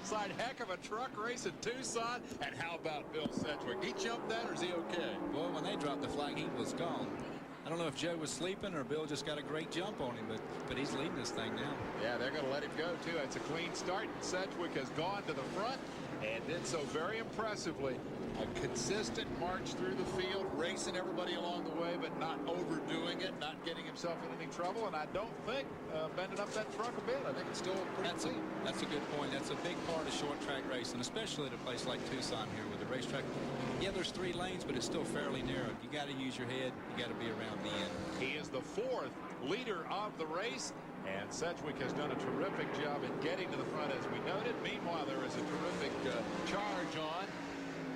outside. Heck of a truck race in Tucson. And how about Bill Sedgwick? He jumped that, or is he okay? Well, when they dropped the flag, he was gone. I don't know if Joe was sleeping or Bill just got a great jump on him, but he's leading this thing now. Yeah, they're going to let him go, too. It's a clean start, and Sedgwick has gone to the front and did so very impressively. A consistent march through the field, racing everybody along the way, but not overdoing it, not getting himself in any trouble. And I don't think bending up that truck a bit. I think it's still pretty clean. That's a good point. That's a big part of short track racing, especially at a place like Tucson here with the racetrack. Yeah, there's 3 lanes, but it's still fairly narrow. You got to use your head. You got to be around the end. He is the 4th leader of the race. And Sedgwick has done a terrific job in getting to the front, as we noted. Meanwhile, there is a terrific charge on.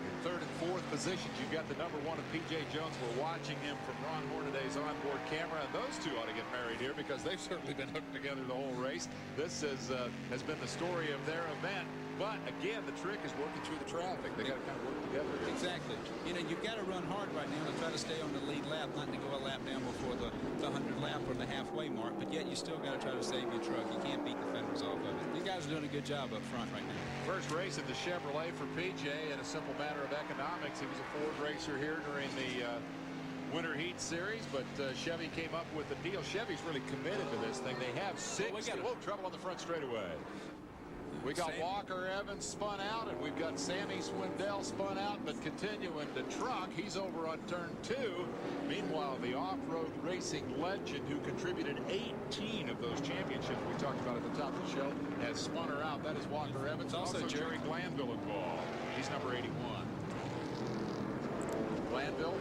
In 3rd and 4th positions, you've got the number 1 of P.J. Jones. We're watching him from Ron Hornaday's onboard camera. And those two ought to get married here because they've certainly been hooked together the whole race. This has been the story of their event. But, again, the trick is working through the traffic. They got to kind of work together here. Exactly. You know, you've got to run hard right now to try to stay on the lead lap, not to go a lap down before the 100 lap or the halfway mark. But yet you still got to try to save your truck. You can't beat the fenders off of it. These guys are doing a good job up front right now. First race at the Chevrolet for PJ in a simple matter of economics. He was a Ford racer here during the Winter Heat Series, but Chevy came up with a deal. Chevy's really committed to this thing. They have 6. Trouble on the front straightaway. We got Walker Evans spun out, and we've got Sammy Swindell spun out, but continuing to truck. He's over on turn 2. Meanwhile, the off-road racing legend who contributed 18 of those championships we talked about at the top of the show has spun her out. That is Walker Evans. Also Jerry Glanville involved. He's number 81. Glanville,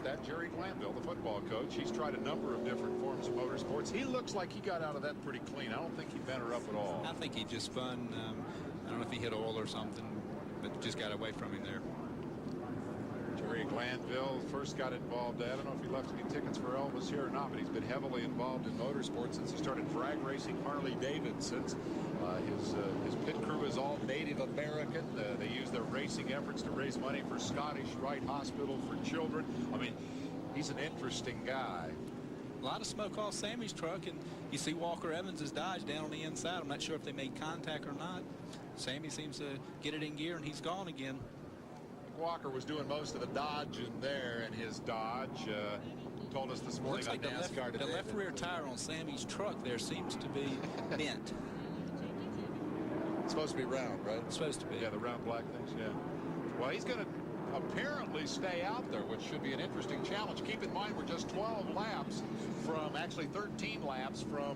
that's Jerry Glanville, the football coach. He's tried a number of different forms of motorsports. He looks like he got out of that pretty clean. I don't think he bent her up at all. I think he just spun. I don't know if he hit oil or something, but just got away from him there. Jerry Glanville first got involved. I don't know if he left any tickets for Elvis here or not, but he's been heavily involved in motorsports since he started drag racing Harley Davidsons. His pit crew is all Native American. They use their racing efforts to raise money for Scottish Rite Hospital for Children. I mean, he's an interesting guy. A lot of smoke off Sammy's truck, and you see Walker Evans' Dodge down on the inside. I'm not sure if they made contact or not. Sammy seems to get it in gear, and he's gone again. Walker was doing most of the Dodge in there, and his Dodge told us this morning on NASCAR today. The left rear tire on Sammy's truck there seems to be bent. It's supposed to be round, right? It's supposed to be. Yeah, the round black things, yeah. Well, he's going to apparently stay out there, which should be an interesting challenge. Keep in mind, we're just 12 laps from, actually 13 laps from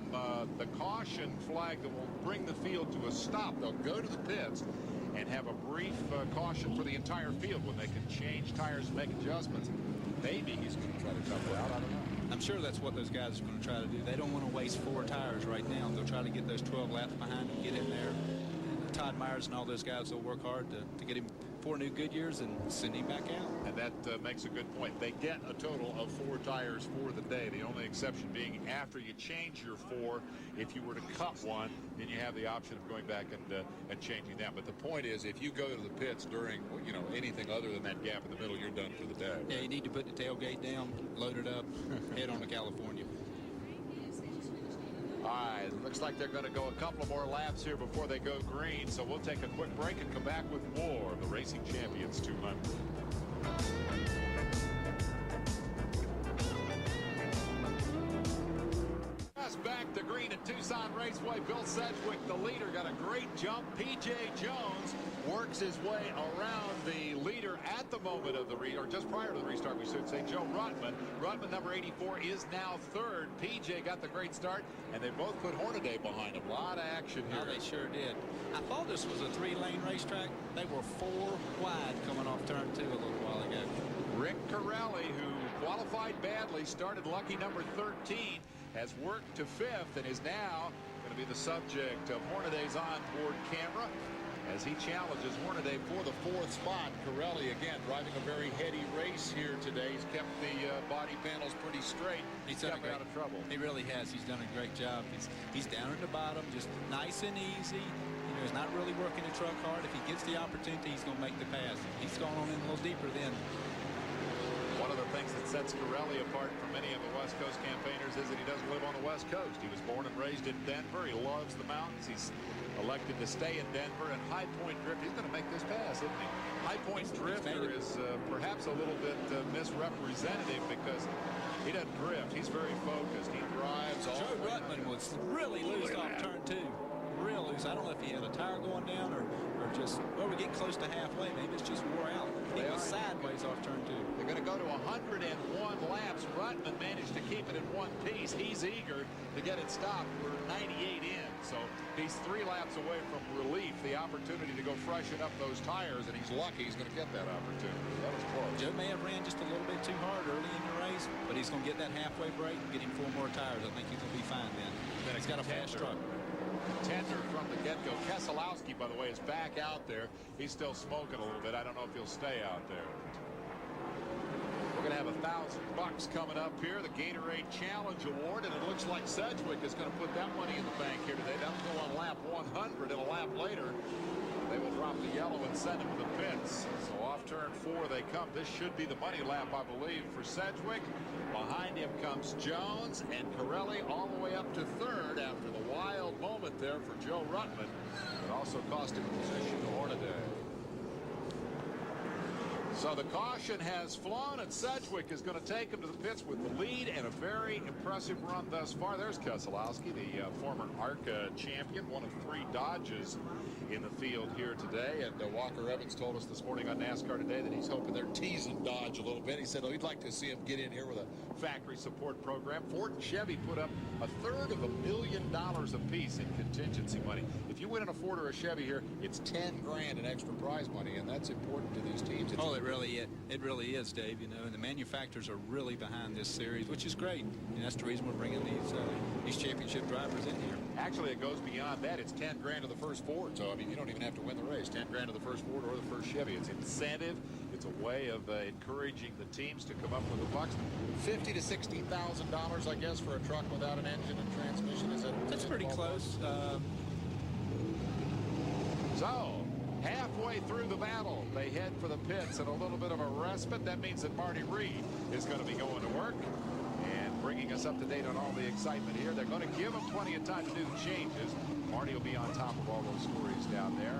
the caution flag that will bring the field to a stop. They'll go to the pits and have a brief caution for the entire field when they can change tires and make adjustments. Maybe he's going to try to double out. I don't know. I'm sure that's what those guys are going to try to do. They don't want to waste 4 tires right now. They'll try to get those 12 laps behind him, get in there. Todd Myers and all those guys will work hard to get him 4 new Goodyears and send him back out. And that makes a good point. They get a total of 4 tires for the day. The only exception being after you change your 4, if you were to cut one, then you have the option of going back and changing that. But the point is, if you go to the pits during, anything other than that gap in the middle, you're done for the day. Right? Yeah, you need to put the tailgate down, load it up, head on to California. All right, looks like they're going to go a couple of more laps here before they go green. So we'll take a quick break and come back with more of the Racing Champions 200. Back to green at Tucson Raceway. Bill Sedgwick, the leader, got a great jump. P.J. Jones works his way around the leader at the moment of the or just prior to the restart, we should say. Joe Ruttman. Ruttman, number 84, is now 3rd. P.J. got the great start, and they both put Hornaday behind him. A lot of action here. Oh, they sure did. I thought this was a 3-lane racetrack. They were 4 wide coming off turn 2 a little while ago. Rick Corelli, who qualified badly, started lucky number 13, has worked to 5th and is now going to be the subject of Hornaday's onboard camera as he challenges Hornaday for the 4th spot. Corelli, again, driving a very heady race here today. He's kept the body panels pretty straight. He's kept out of trouble. He really has. He's done a great job. He's down at the bottom, just nice and easy. He's not really working the truck hard. If he gets the opportunity, he's going to make the pass. He's gone on in a little deeper then. One of the things that sets Corelli apart from many of the West Coast campaigners is that he doesn't live on the West Coast. He was born and raised in Denver. He loves the mountains. He's elected to stay in Denver. And High Point Drifter, he's going to make this pass, isn't he? High Point Drifter is perhaps a little bit misrepresentative because he doesn't drift. He's very focused. He drives all Joe the way. Rutman was really loose off turn 2. Real loose. I don't know if he had a tire going down or just, well, we get close to halfway. Maybe it's just wore out. He was sideways off turn 2. They're going to go to 101 laps. Rutman managed to keep it in one piece. He's eager to get it stopped. We're 98 in, so he's 3 laps away from relief, the opportunity to go freshen up those tires, and he's lucky he's going to get that opportunity. That was close. Joe may have ran just a little bit too hard early in the race, but he's going to get that halfway break and get him 4 more tires. I think he's going to be fine then. He's got a fast truck. Contender from the get-go. Keselowski, by the way, is back out there. He's still smoking a little bit. I don't know if he'll stay out there. We're going to have $1,000 coming up here, the Gatorade Challenge Award, and it looks like Sedgwick is going to put that money in the bank here today. That'll go on lap 100, and a lap later, they will drop the yellow and send him to the pits. So off turn 4 they come. This should be the money lap, I believe, for Sedgwick. Behind him comes Jones and Corelli all the way up to 3rd after the wild moment there for Joe Rutman. It also cost him a position to Hornaday. So the caution has flown, and Sedgwick is going to take him to the pits with the lead and a very impressive run thus far. There's Keselowski, the former ARCA champion, one of 3 Dodges in the field here today. And Walker Evans told us this morning on NASCAR Today that he's hoping they're teasing Dodge a little bit. He said, oh, he'd like to see him get in here with a factory support program. Ford and Chevy put up $250 million apiece in contingency money. If you win in a Ford or a Chevy here, it's $10 grand in extra prize money, and that's important to these teams. It really is, Dave. You know, and the manufacturers are really behind this series, which is great. And that's the reason we're bringing these championship drivers in here. Actually, it goes beyond that. It's 10 grand to the first Ford. So I mean, you don't even have to win the race. 10 grand to the first Ford or the first Chevy. It's incentive. It's a way of encouraging the teams to come up with the bucks. $50,000 to $60,000, I guess, for a truck without an engine and transmission. That's pretty close. So, halfway through the battle, they head for the pits and a little bit of a respite. That means that Marty Reed is going to be going to work and bringing us up to date on all the excitement here. They're going to give him plenty of time to do the changes. Marty will be on top of all those stories down there.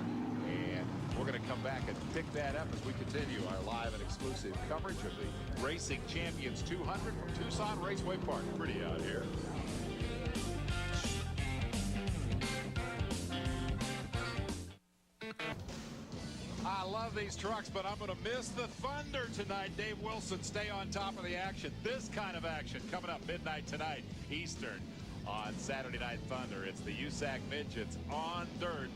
And we're going to come back and pick that up as we continue our live and exclusive coverage of the Racing Champions 200 from Tucson Raceway Park. Pretty out here. I love these trucks, but I'm going to miss the thunder tonight. Dave Wilson, stay on top of the action. This kind of action coming up midnight tonight, Eastern, on Saturday Night Thunder. It's the USAC Midgets on dirt.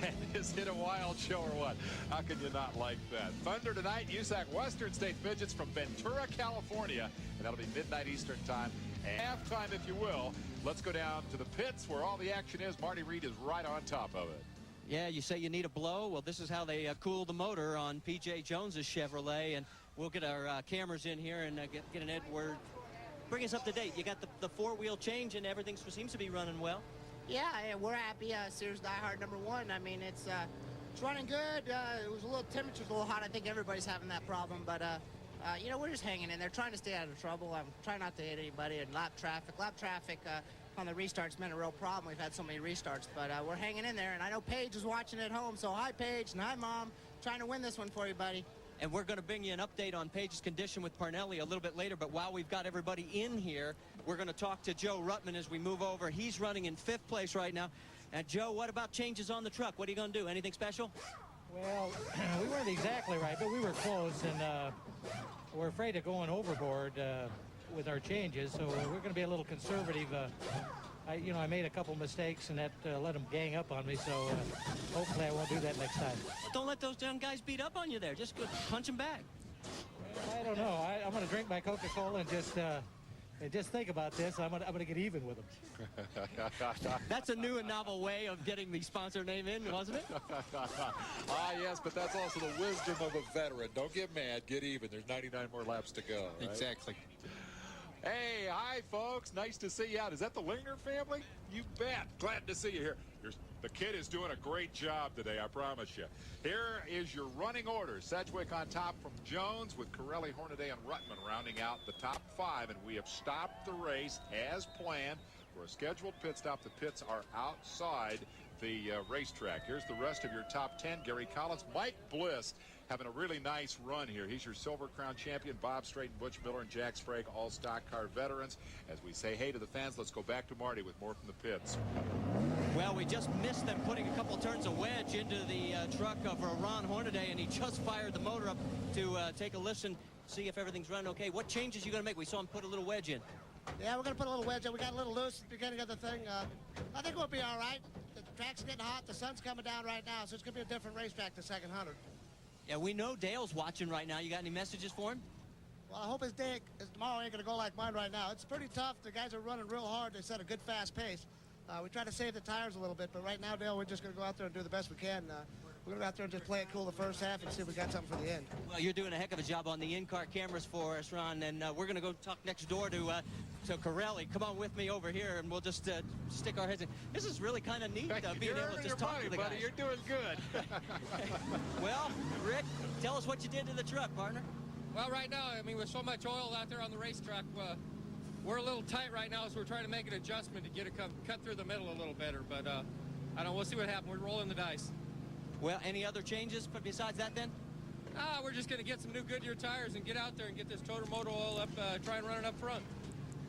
And is it a wild show or what? How can you not like that? Thunder tonight, USAC Western States Midgets from Ventura, California. And that'll be midnight Eastern time. And halftime, if you will. Let's go down to the pits where all the action is. Marty Reed is right on top of it. Yeah, you say you need a blow. Well, this is how they cool the motor on P.J. Jones's Chevrolet. And we'll get our cameras in here and get an Edward. Bring us up to date. You got the 4-wheel change and everything seems to be running well. Yeah, we're happy. Sears Diehard #1. I mean, it's running good. It was a little temperature's a little hot. I think everybody's having that problem, but you know, we're just hanging in there, trying to stay out of trouble. I'm trying not to hit anybody. And lap traffic on the restarts been a real problem. We've had so many restarts, but we're hanging in there. And I know Paige is watching at home, so hi Paige and hi Mom. Trying to win this one for you, buddy. And we're going to bring you an update on Paige's condition with Parnelli a little bit later. But while we've got everybody in here, we're going to talk to Joe Rutman as we move over. He's running in 5th place right now. And Joe, what about changes on the truck? What are you going to do? Anything special? Well, we weren't exactly right, but we were close, and we're afraid of going overboard with our changes, so we're going to be a little conservative. I made a couple mistakes, and that let them gang up on me, so hopefully I won't do that next time. Don't let those young guys beat up on you there. Just go punch them back. I don't know. I'm going to drink my Coca-Cola and just think about this. I'm going to get even with them. That's a new and novel way of getting the sponsor name in, wasn't it? Yes, but that's also the wisdom of a veteran. Don't get mad. Get even. There's 99 more laps to go. Right? Exactly. Hey, hi, folks. Nice to see you out. Is that the Linger family? You bet. Glad to see you here. The kid is doing a great job today, I promise you. Here is your running order. Sedgwick on top from Jones with Corelli, Hornaday, and Rutman rounding out the top 5. And we have stopped the race as planned for a scheduled pit stop. The pits are outside the racetrack. Here's the rest of your top 10. Gary Collins, Mike Bliss having a really nice run here. He's your Silver Crown champion. Bob Straight, Butch Miller, and Jack Sprague, all stock car veterans. As we say hey to the fans, let's go back to Marty with more from the pits. Well, we just missed them putting a couple turns of wedge into the truck of Ron Hornaday, and he just fired the motor up to take a listen, see if everything's running okay. What changes are you going to make? We saw him put a little wedge in. Yeah, we're going to put a little wedge in. We got a little loose at the beginning of the thing. I think we'll be all right. The track's getting hot. The sun's coming down right now, so it's going to be a different racetrack the second 100. Yeah, we know Dale's watching right now. You got any messages for him? Well, I hope his day tomorrow ain't going to go like mine right now. It's pretty tough. The guys are running real hard. They set a good, fast pace. We try to save the tires a little bit, but right now, Dale, we're just going to go out there and do the best we can. We're going to go out there and just play it cool the first half and see if we got something for the end. Well, you're doing a heck of a job on the in-car cameras for us, Ron, and we're going to go talk next door to Corelli. Come on with me over here, and we'll just stick our heads in. This is really kind of neat, being able to just talk to the guys. You're doing good. Well, Rick, tell us what you did to the truck, partner. Well, right now, I mean, with so much oil out there on the racetrack, we're a little tight right now, so we're trying to make an adjustment to get it cut through the middle a little better. But I don't know. We'll see what happens. We're rolling the dice. Well, any other changes besides that, then? We're just going to get some new Goodyear tires and get out there and get this total motor oil up, try and run it up front.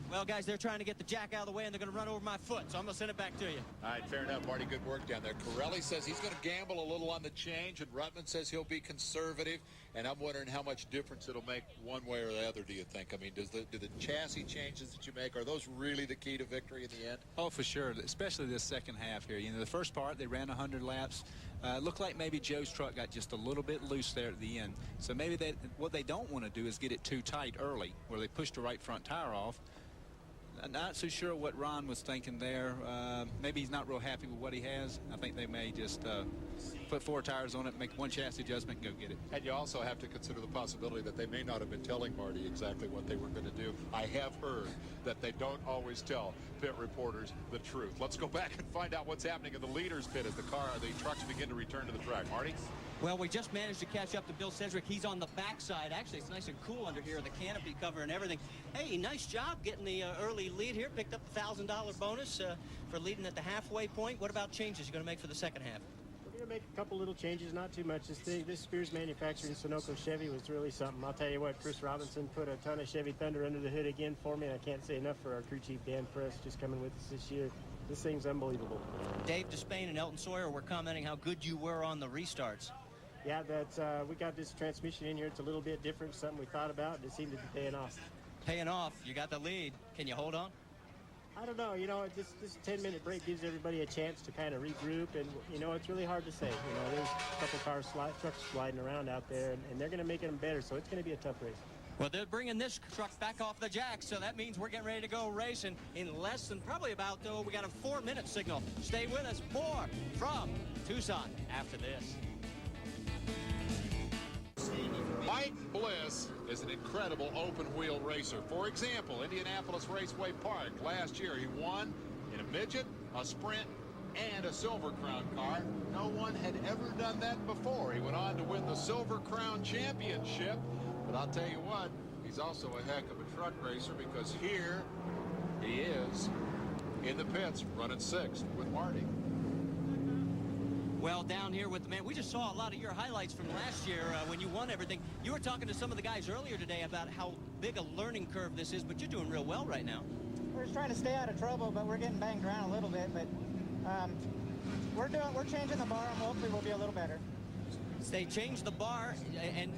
Well, guys, they're trying to get the jack out of the way, and they're going to run over my foot, so I'm going to send it back to you. All right, fair enough, Marty. Good work down there. Corelli says he's going to gamble a little on the change, and Ruttman says he'll be conservative. And I'm wondering how much difference it'll make one way or the other, do you think? I mean, do the chassis changes that you make, are those really the key to victory in the end? Oh, for sure, especially this second half here. You know, the first part, they ran 100 laps. Looked like maybe Joe's truck got just a little bit loose there at the end. So maybe what they don't want to do is get it too tight early, where they push the right front tire off. I'm not so sure what Ron was thinking there. Maybe he's not real happy with what he has. I think they may just put 4 tires on it, make one chassis adjustment, and go get it. And you also have to consider the possibility that they may not have been telling Marty exactly what they were going to do. I have heard that they don't always tell pit reporters the truth. Let's go back and find out what's happening in the leaders pit as the trucks begin to return to the track. Marty? Well, we just managed to catch up to Bill Sedgwick. He's on the backside. Actually, it's nice and cool under here, the canopy cover and everything. Hey, nice job getting the early lead here. Picked up the $1,000 bonus for leading at the halfway point. What about changes you're going to make for the second half? We're going to make a couple little changes, not too much. This Spears manufacturing Sunoco Chevy was really something. I'll tell you what, Chris Robinson put a ton of Chevy Thunder under the hood again for me, and I can't say enough for our crew chief, Dan Press, just coming with us this year. This thing's unbelievable. Dave Despain and Elton Sawyer were commenting how good you were on the restarts. Yeah, we got this transmission in here. It's a little bit different, something we thought about, and it seemed to be paying off. Paying off. You got the lead. Can you hold on? I don't know. You know, this 10-minute break gives everybody a chance to kind of regroup, and, you know, it's really hard to say. You know, there's a couple trucks sliding around out there, and they're going to make them better, so it's going to be a tough race. Well, they're bringing this truck back off the jack, so that means we're getting ready to go racing in less than probably about, we got a 4-minute signal. Stay with us. More from Tucson after this. Mike Bliss is an incredible open-wheel racer. For example, Indianapolis Raceway Park. Last year, he won in a midget, a sprint, and a Silver Crown car. No one had ever done that before. He went on to win the Silver Crown Championship. But I'll tell you what, he's also a heck of a truck racer, because here he is in the pits running 6th with Marty. Well, down here with the man, we just saw a lot of your highlights from last year when you won everything. You were talking to some of the guys earlier today about how big a learning curve this is, but you're doing real well right now. We're just trying to stay out of trouble, but we're getting banged around a little bit. But we're changing the bar, and hopefully we'll be a little better. They changed the bar, and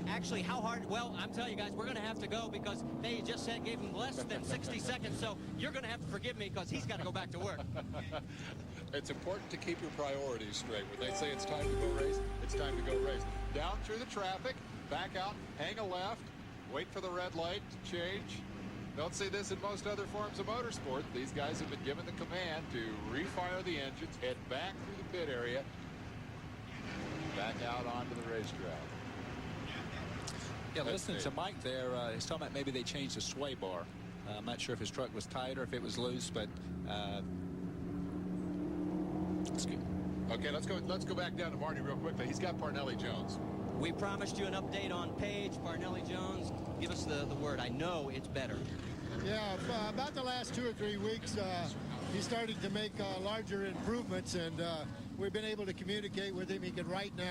actually how hard? Well, I'm telling you guys, we're going to have to go because they just gave him less than 60 seconds, so you're going to have to forgive me because he's got to go back to work. It's important to keep your priorities straight. When they say it's time to go race, it's time to go race. Down through the traffic, back out, hang a left, wait for the red light to change. Don't see this in most other forms of motorsport. These guys have been given the command to refire the engines, head back through the pit area, back out onto the racetrack. Yeah, listening to Mike there, he's talking about maybe they changed the sway bar. I'm not sure if his truck was tight or if it was loose, but that's good. Okay, let's go back down to Marty real quickly. He's got Parnelli Jones. We promised you an update on Page. Parnelli Jones, give us the word. I know it's better. Yeah, about the last 2 or 3 weeks, He's starting to make larger improvements, and we've been able to communicate with him. He can write now.